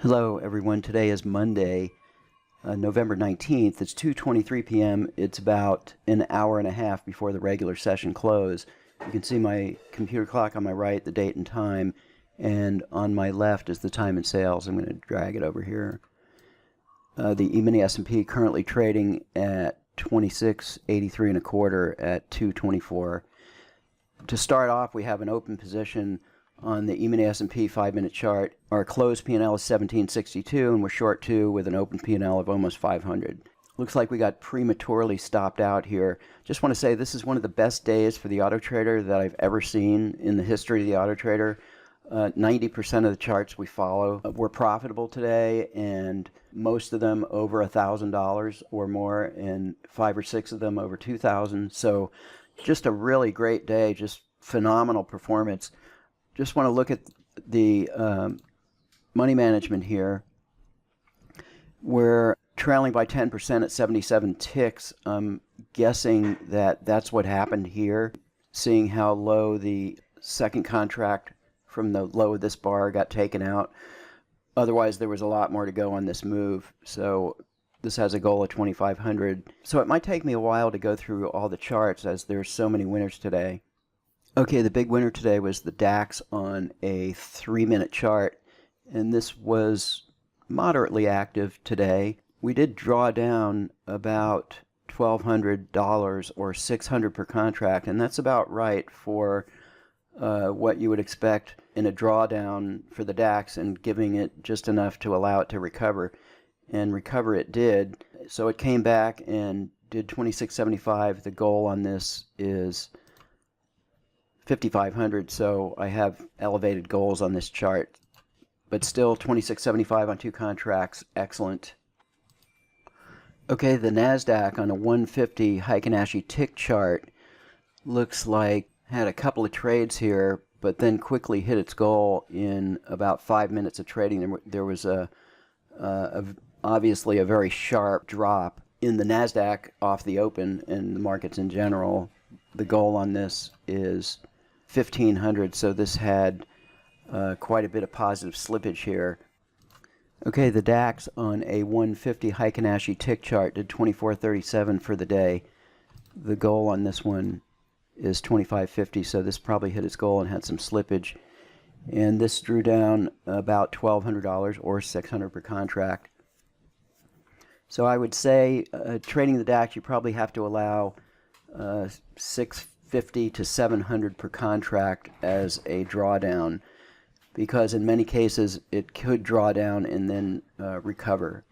Hello everyone, today is Monday, November 19th. It's 2:23 p.m. It's about an hour and a half before the regular session close. You can see my computer clock on my right, the date and time, and on my left is the time in sales. I'm going to drag it over here. The E-mini S&P currently trading at 26.83 and a quarter at 224. To start off, we have an open position on the E-mini S&P 5-minute chart. Our closed P&L is 1762, and we're short 2 with an open P&L of almost 500. Looks like we got prematurely stopped out here. Just want to say this is one of the best days for the Autotrader that I've ever seen in the history of the Autotrader. 90% of the charts we follow were profitable today, and most of them over $1,000 or more, and 5 or 6 of them over $2,000. So just a really great day, just phenomenal performance. Just want to look at the money management here. We're trailing by 10% at 77 ticks. I'm guessing that that's what happened here, seeing how low the second contract from the low of this bar got taken out. Otherwise, there was a lot more to go on this move. So this has a goal of 2,500. So it might take me a while to go through all the charts as there's so many winners today. Okay, the big winner today was the DAX on a 3-minute chart, and this was moderately active today. We did draw down about $1,200 or $600 per contract, and that's about right for what you would expect in a drawdown for the DAX, and giving it just enough to allow it to recover. And recover it did. So it came back and did 26.75. The goal on this is 5,500, so I have elevated goals on this chart, but still 26.75 on 2 contracts, excellent. Okay, the NASDAQ on a 150 Heikin-Ashi tick chart looks like had a couple of trades here, but then quickly hit its goal in about 5 minutes of trading. There was obviously a very sharp drop in the NASDAQ off the open and the markets in general. The goal on this is 1,500, so this had quite a bit of positive slippage here. Okay, the DAX on a 150 Heikin-Ashi tick chart did 24.37 for the day. The goal on this one is 25.50, so this probably hit its goal and had some slippage. And this drew down about $1,200 or $600 per contract. So I would say trading the DAX, you probably have to allow $650 to $700 per contract as a drawdown, because in many cases it could draw down and then recover.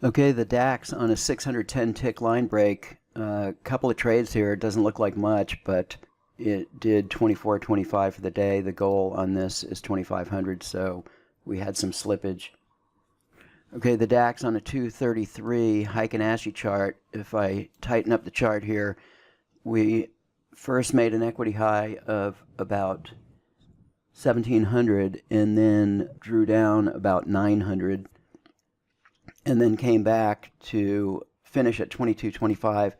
Okay, the DAX on a 610 tick line break, a couple of trades here. It doesn't look like much, but it did 24.25 for the day. The goal on this is 2,500, so we had some slippage. Okay, the DAX on a 233 Heikin-Ashi chart, if I tighten up the chart here, we first made an equity high of about 1,700 and then drew down about 900 and then came back to finish at 22.25,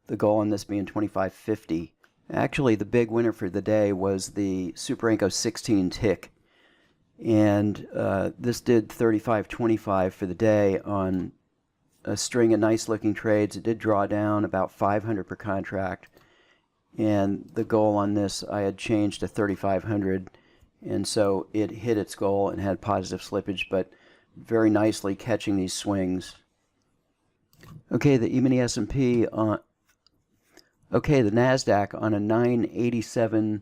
the goal on this being 25.50. Actually, the big winner for the day was the Super Inco 16 tick, and this did 35.25 for the day on a string of nice looking trades. It did draw down about 500 per contract, and the goal on this I had changed to 3,500, and so it hit its goal and had positive slippage, but very nicely catching these swings. Okay, the E-mini S&P on okay, the NASDAQ on a 987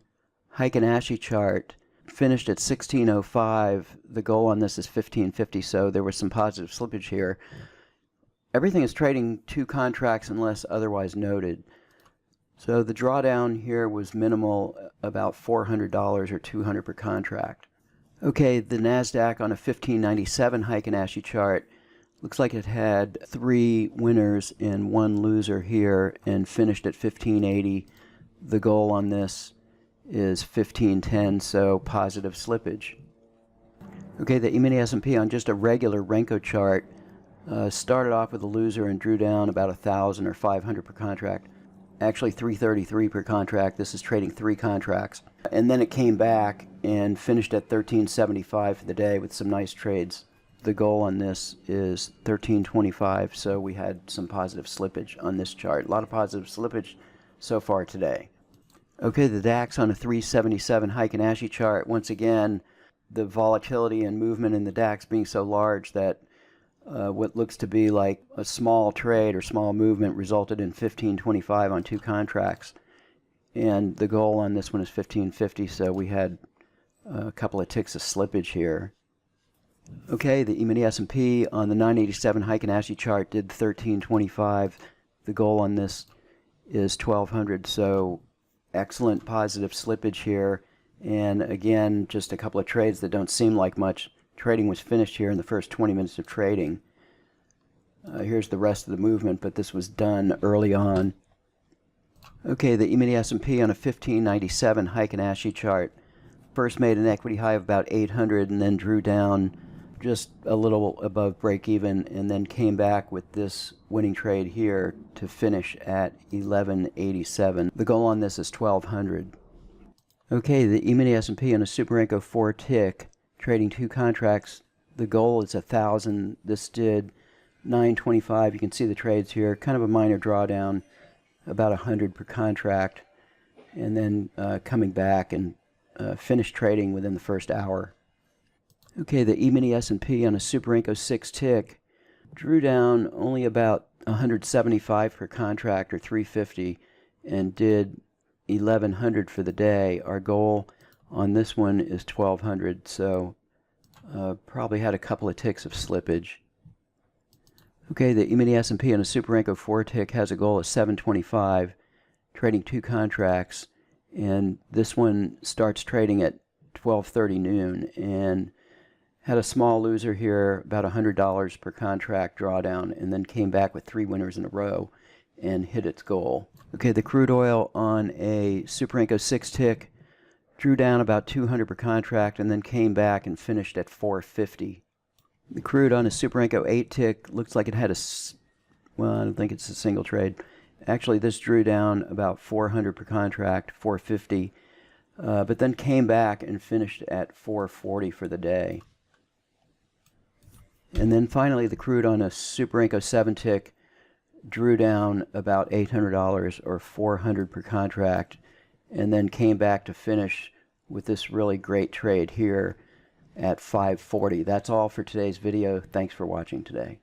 Heikin-Ashi chart finished at 16.05. The goal on this is 15.50, so there was some positive slippage here. Everything is trading 2 contracts unless otherwise noted. So the drawdown here was minimal, about $400 or $200 per contract. Okay, the NASDAQ on a 1597 Heikin-Ashi chart looks like it had 3 winners and 1 loser here and finished at 1580. The goal on this is 1510, so positive slippage. Okay, the E-mini S&P on just a regular Renko chart started off with a loser and drew down about 1,000 or 500 per contract. actually 333 per contract. This is trading 3 contracts. And then it came back and finished at 1375 for the day with some nice trades. The goal on this is 1325, so we had some positive slippage on this chart. A lot of positive slippage so far today. Okay, the DAX on a 377 Heikin-Ashi chart. Once again, the volatility and movement in the DAX being so large that what looks to be like a small trade or small movement resulted in 1525 on 2 contracts. And the goal on this one is 1550, so we had a couple of ticks of slippage here. Okay, the E-mini S&P on the 987 Heikin-Ashi chart did 1325. The goal on this is 1200, so excellent positive slippage here. And again, just a couple of trades that don't seem like much. Trading was finished here in the first 20 minutes of trading. Here's the rest of the movement, but this was done early on. Okay, the E-mini S&P on a 1597 Heikin-Ashi chart first made an equity high of about 800 and then drew down just a little above break even, and then came back with this winning trade here to finish at 1187. The goal on this is 1200. Okay, the E-mini S&P on a Super Renko 4 tick, trading 2 contracts. The goal is 1,000. This did 925. You can see the trades here. Kind of a minor drawdown, about 100 per contract, and then coming back and finished trading within the first hour. Okay, the E-mini S&P on a Super Renko 6 tick drew down only about 175 per contract, or 350, and did 1100 for the day. Our goal on this one is 1200, so probably had a couple of ticks of slippage. Okay, the E-mini S&P on a Super Renko 4 tick has a goal of 725, trading 2 contracts, and this one starts trading at 12:30 noon, and had a small loser here, about $100 per contract drawdown, and then came back with 3 winners in a row and hit its goal. Okay, the crude oil on a Super Renko 6 tick drew down about 200 per contract and then came back and finished at 450. The crude on a Super Renko 8 tick looks like it had well, I don't think it's a single trade. Actually, this drew down about 400 per contract, 450, but then came back and finished at 440 for the day. And then finally, the crude on a Super Renko 7 tick drew down about $800 or 400 per contract, and then came back to finish with this really great trade here at 540. That's all for today's video. Thanks for watching today.